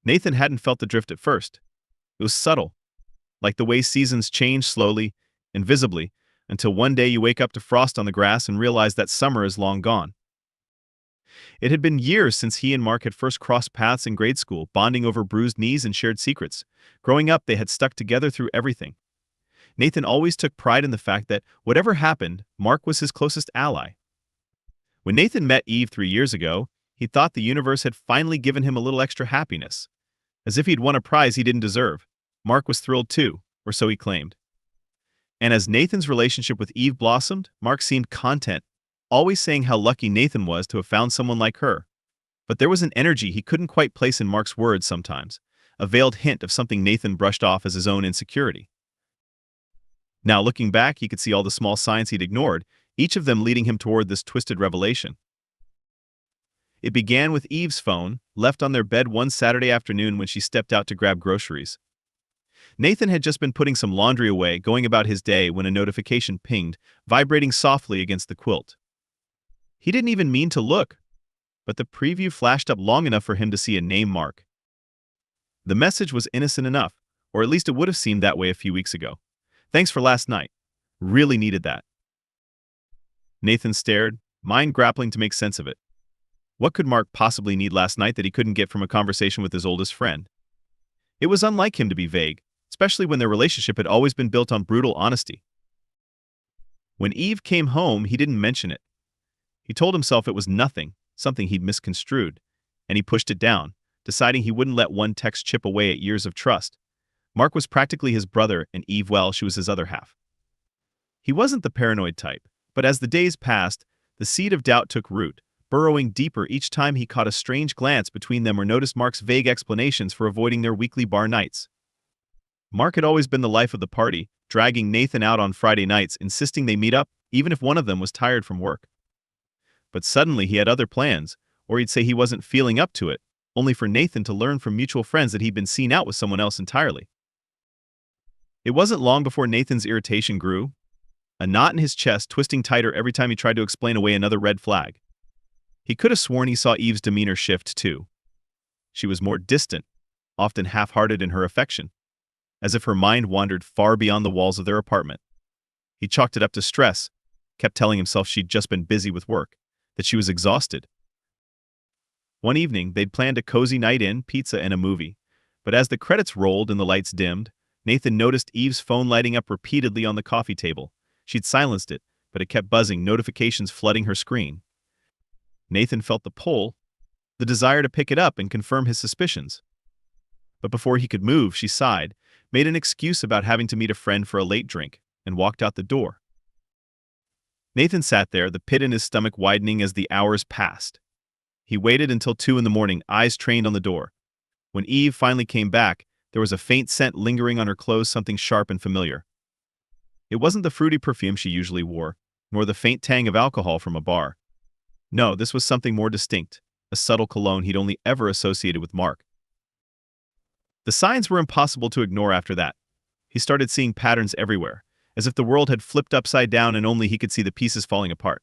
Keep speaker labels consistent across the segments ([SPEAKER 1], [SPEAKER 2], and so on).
[SPEAKER 1] Nathan hadn't felt the drift at first. It was subtle, like the way seasons change slowly, invisibly, until one day you wake up to frost on the grass and realize that summer is long gone. It had been years since he and Mark had first crossed paths in grade school, bonding over bruised knees and shared secrets. Growing up, they had stuck together through everything. Nathan always took pride in the fact that, whatever happened, Mark was his closest ally. When Nathan met Eve 3 years ago, he thought the universe had finally given him a little extra happiness. As if he'd won a prize he didn't deserve. Mark was thrilled too, or so he claimed. And as Nathan's relationship with Eve blossomed, Mark seemed content, always saying how lucky Nathan was to have found someone like her. But there was an energy he couldn't quite place in Mark's words sometimes, a veiled hint of something Nathan brushed off as his own insecurity. Now looking back, he could see all the small signs he'd ignored, each of them leading him toward this twisted revelation. It began with Eve's phone, left on their bed one Saturday afternoon when she stepped out to grab groceries. Nathan had just been putting some laundry away, going about his day, when a notification pinged, vibrating softly against the quilt. He didn't even mean to look, but the preview flashed up long enough for him to see a name Mark. The message was innocent enough, or at least it would have seemed that way a few weeks ago. Thanks for last night. Really needed that. Nathan stared, mind grappling to make sense of it. What could Mark possibly need last night that he couldn't get from a conversation with his oldest friend? It was unlike him to be vague, especially when their relationship had always been built on brutal honesty. When Eve came home, he didn't mention it. He told himself it was nothing, something he'd misconstrued, and he pushed it down, deciding he wouldn't let one text chip away at years of trust. Mark was practically his brother, and Eve, well, she was his other half. He wasn't the paranoid type, but as the days passed, the seed of doubt took root, burrowing deeper each time he caught a strange glance between them or noticed Mark's vague explanations for avoiding their weekly bar nights. Mark had always been the life of the party, dragging Nathan out on Friday nights, insisting they meet up, even if one of them was tired from work. But suddenly he had other plans, or he'd say he wasn't feeling up to it, only for Nathan to learn from mutual friends that he'd been seen out with someone else entirely. It wasn't long before Nathan's irritation grew, a knot in his chest twisting tighter every time he tried to explain away another red flag. He could have sworn he saw Eve's demeanor shift too. She was more distant, often half-hearted in her affection, as if her mind wandered far beyond the walls of their apartment. He chalked it up to stress, kept telling himself she'd just been busy with work, that she was exhausted. One evening, they'd planned a cozy night in, pizza and a movie, but as the credits rolled and the lights dimmed, Nathan noticed Eve's phone lighting up repeatedly on the coffee table. She'd silenced it, but it kept buzzing, notifications flooding her screen. Nathan felt the pull, the desire to pick it up and confirm his suspicions. But before he could move, she sighed, made an excuse about having to meet a friend for a late drink, and walked out the door. Nathan sat there, the pit in his stomach widening as the hours passed. He waited until 2 a.m, eyes trained on the door. When Eve finally came back, there was a faint scent lingering on her clothes, something sharp and familiar. It wasn't the fruity perfume she usually wore, nor the faint tang of alcohol from a bar. No, this was something more distinct, a subtle cologne he'd only ever associated with Mark. The signs were impossible to ignore after that. He started seeing patterns everywhere, as if the world had flipped upside down and only he could see the pieces falling apart.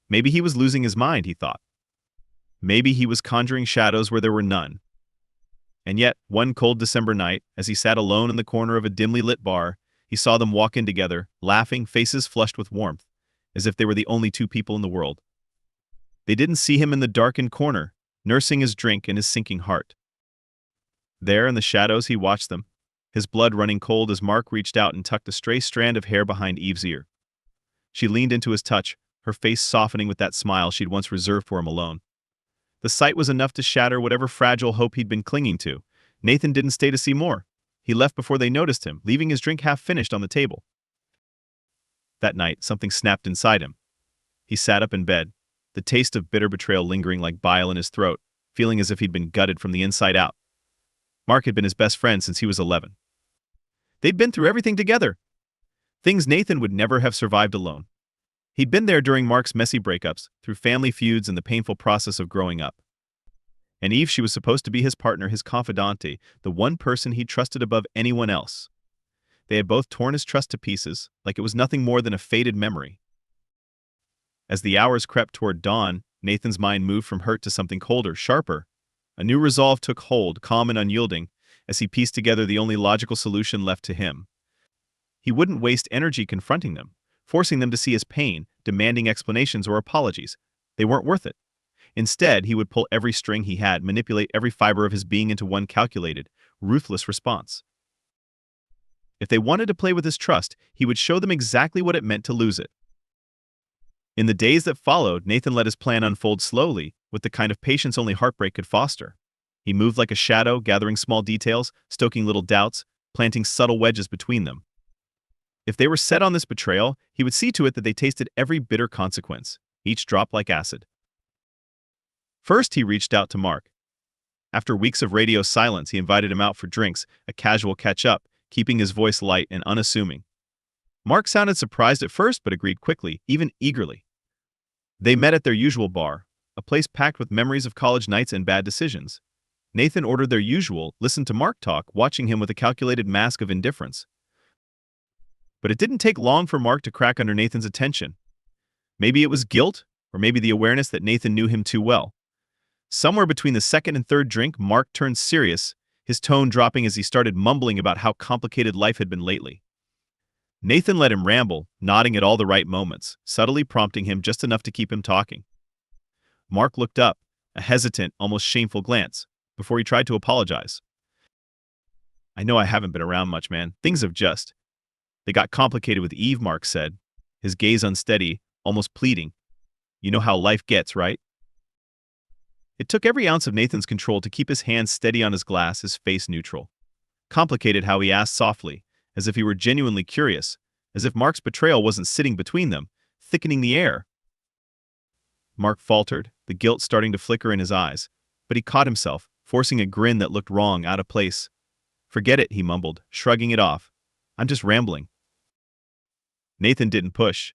[SPEAKER 1] Maybe he was losing his mind, he thought. Maybe he was conjuring shadows where there were none. And yet, one cold December night, as he sat alone in the corner of a dimly lit bar, he saw them walk in together, laughing, faces flushed with warmth, as if they were the only two people in the world. They didn't see him in the darkened corner, nursing his drink and his sinking heart. There in the shadows he watched them, his blood running cold as Mark reached out and tucked a stray strand of hair behind Eve's ear. She leaned into his touch, her face softening with that smile she'd once reserved for him alone. The sight was enough to shatter whatever fragile hope he'd been clinging to. Nathan didn't stay to see more. He left before they noticed him, leaving his drink half finished on the table. That night, something snapped inside him. He sat up in bed, the taste of bitter betrayal lingering like bile in his throat, feeling as if he'd been gutted from the inside out. Mark had been his best friend since he was 11. They'd been through everything together. Things Nathan would never have survived alone. He'd been there during Mark's messy breakups, through family feuds and the painful process of growing up. And Eve, she was supposed to be his partner, his confidante, the one person he trusted above anyone else. They had both torn his trust to pieces, like it was nothing more than a faded memory. As the hours crept toward dawn, Nathan's mind moved from hurt to something colder, sharper, A new resolve took hold, calm and unyielding, as he pieced together the only logical solution left to him. He wouldn't waste energy confronting them, forcing them to see his pain, demanding explanations or apologies. They weren't worth it. Instead, he would pull every string he had, manipulate every fiber of his being into one calculated, ruthless response. If they wanted to play with his trust, he would show them exactly what it meant to lose it. In the days that followed, Nathan let his plan unfold slowly, with the kind of patience only heartbreak could foster. He moved like a shadow, gathering small details, stoking little doubts, planting subtle wedges between them. If they were set on this betrayal, he would see to it that they tasted every bitter consequence, each drop like acid. First, he reached out to Mark. After weeks of radio silence, he invited him out for drinks, a casual catch-up, keeping his voice light and unassuming. Mark sounded surprised at first, but agreed quickly, even eagerly. They met at their usual bar, a place packed with memories of college nights and bad decisions. Nathan ordered their usual, listened to Mark talk, watching him with a calculated mask of indifference. But it didn't take long for Mark to crack under Nathan's attention. Maybe it was guilt, or maybe the awareness that Nathan knew him too well. Somewhere between the second and third drink, Mark turned serious, his tone dropping as he started mumbling about how complicated life had been lately. Nathan let him ramble, nodding at all the right moments, subtly prompting him just enough to keep him talking. Mark looked up, a hesitant, almost shameful glance, before he tried to apologize. "I know I haven't been around much, man. Things have just... They got complicated with Eve," Mark said, his gaze unsteady, almost pleading. "You know how life gets, right?" It took every ounce of Nathan's control to keep his hands steady on his glass, his face neutral. Complicated how he asked softly, as if he were genuinely curious, as if Mark's betrayal wasn't sitting between them, thickening the air. Mark faltered, the guilt starting to flicker in his eyes, but he caught himself, forcing a grin that looked wrong, out of place. "Forget it," he mumbled, shrugging it off. "I'm just rambling." Nathan didn't push.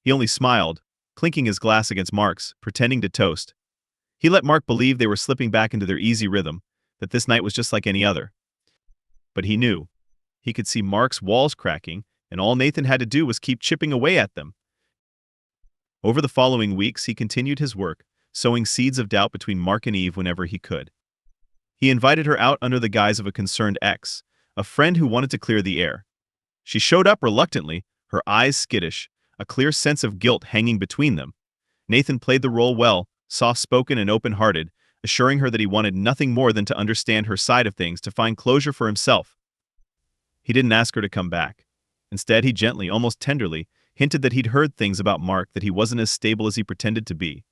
[SPEAKER 1] He only smiled, clinking his glass against Mark's, pretending to toast. He let Mark believe they were slipping back into their easy rhythm, that this night was just like any other. But he knew. He could see Mark's walls cracking, and all Nathan had to do was keep chipping away at them. Over the following weeks, he continued his work, sowing seeds of doubt between Mark and Eve whenever he could. He invited her out under the guise of a concerned ex, a friend who wanted to clear the air. She showed up reluctantly, her eyes skittish, a clear sense of guilt hanging between them. Nathan played the role well, soft-spoken and open-hearted, assuring her that he wanted nothing more than to understand her side of things, to find closure for himself. He didn't ask her to come back. Instead, he gently, almost tenderly, hinted that he'd heard things about Mark, that he wasn't as stable as he pretended to be,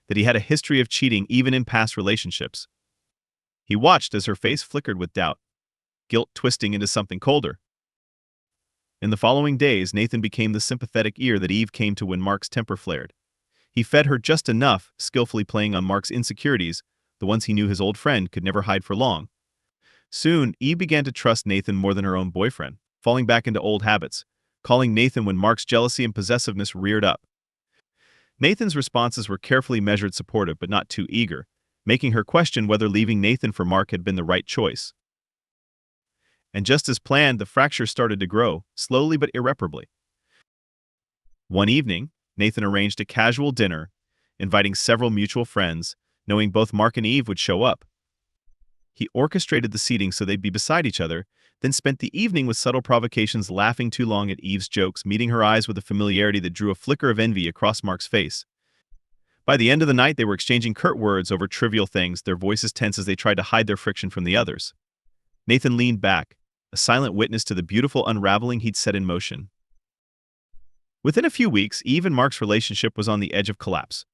[SPEAKER 1] that he had a history of cheating even in past relationships. He watched as her face flickered with doubt, guilt twisting into something colder. In the following days, Nathan became the sympathetic ear that Eve came to when Mark's temper flared. He fed her just enough, skillfully playing on Mark's insecurities, the ones he knew his old friend could never hide for long. Soon, Eve began to trust Nathan more than her own boyfriend, falling back into old habits, calling Nathan when Mark's jealousy and possessiveness reared up. Nathan's responses were carefully measured, supportive but not too eager, making her question whether leaving Nathan for Mark had been the right choice. And just as planned, the fracture started to grow, slowly but irreparably. One evening, Nathan arranged a casual dinner, inviting several mutual friends, knowing both Mark and Eve would show up. He orchestrated the seating so they'd be beside each other, then spent the evening with subtle provocations, laughing too long at Eve's jokes, meeting her eyes with a familiarity that drew a flicker of envy across Mark's face. By the end of the night, they were exchanging curt words over trivial things, their voices tense as they tried to hide their friction from the others. Nathan leaned back, a silent witness to the beautiful unraveling he'd set in motion. Within a few weeks, Eve and Mark's relationship was on the edge of collapse.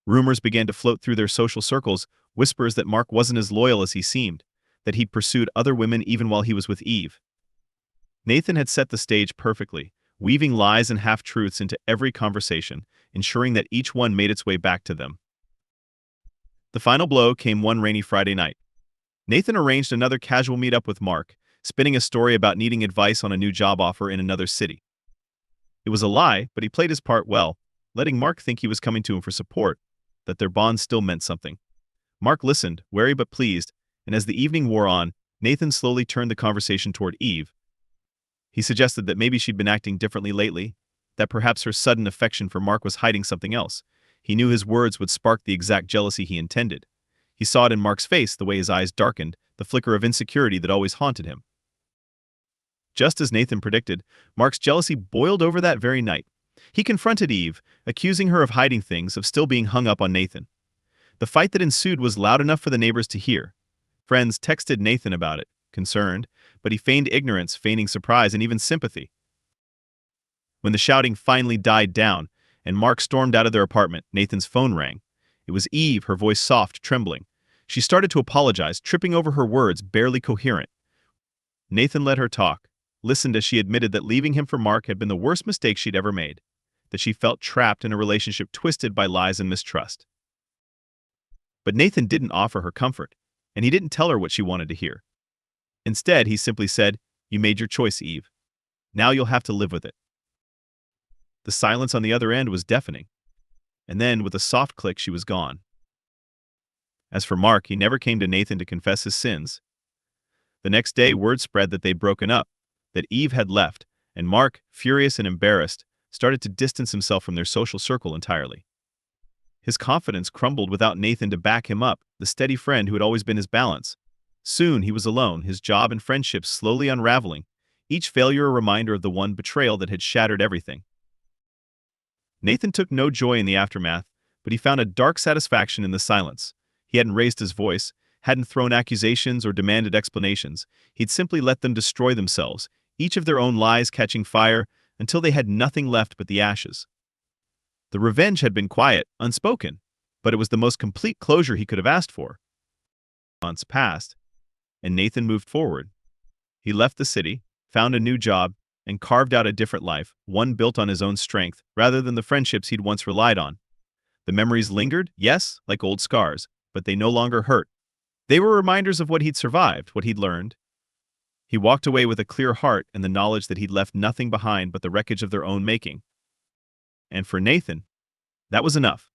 [SPEAKER 1] Rumors began to float through their social circles, whispers that Mark wasn't as loyal as he seemed, that he'd pursued other women even while he was with Eve. Nathan had set the stage perfectly, weaving lies and half-truths into every conversation, ensuring that each one made its way back to them. The final blow came one rainy Friday night. Nathan arranged another casual meet-up with Mark, spinning a story about needing advice on a new job offer in another city. It was a lie, but he played his part well, letting Mark think he was coming to him for support, that their bond still meant something. Mark listened, wary but pleased, and as the evening wore on, Nathan slowly turned the conversation toward Eve. He suggested that maybe she'd been acting differently lately, that perhaps her sudden affection for Mark was hiding something else. He knew his words would spark the exact jealousy he intended. He saw it in Mark's face, the way his eyes darkened, the flicker of insecurity that always haunted him. Just as Nathan predicted, Mark's jealousy boiled over that very night. He confronted Eve, accusing her of hiding things, of still being hung up on Nathan. The fight that ensued was loud enough for the neighbors to hear. Friends texted Nathan about it, concerned, but he feigned ignorance, feigning surprise and even sympathy. When the shouting finally died down, and Mark stormed out of their apartment, Nathan's phone rang. It was Eve, her voice soft, trembling. She started to apologize, tripping over her words, barely coherent. Nathan let her talk, listened as she admitted that leaving him for Mark had been the worst mistake she'd ever made, that she felt trapped in a relationship twisted by lies and mistrust. But Nathan didn't offer her comfort, and he didn't tell her what she wanted to hear. Instead, he simply said, "You made your choice, Eve. Now you'll have to live with it." The silence on the other end was deafening. And then, with a soft click, she was gone. As for Mark, he never came to Nathan to confess his sins. The next day, word spread that they'd broken up, that Eve had left, and Mark, furious and embarrassed, started to distance himself from their social circle entirely. His confidence crumbled without Nathan to back him up, the steady friend who had always been his balance. Soon he was alone, his job and friendships slowly unraveling, each failure a reminder of the one betrayal that had shattered everything. Nathan took no joy in the aftermath, but he found a dark satisfaction in the silence. He hadn't raised his voice, hadn't thrown accusations or demanded explanations. He'd simply let them destroy themselves, each of their own lies catching fire, until they had nothing left but the ashes. The revenge had been quiet, unspoken, but it was the most complete closure he could have asked for. Months passed, and Nathan moved forward. He left the city, found a new job, and carved out a different life, one built on his own strength, rather than the friendships he'd once relied on. The memories lingered, yes, like old scars, but they no longer hurt. They were reminders of what he'd survived, what he'd learned. He walked away with a clear heart and the knowledge that he'd left nothing behind but the wreckage of their own making. And for Nathan, that was enough.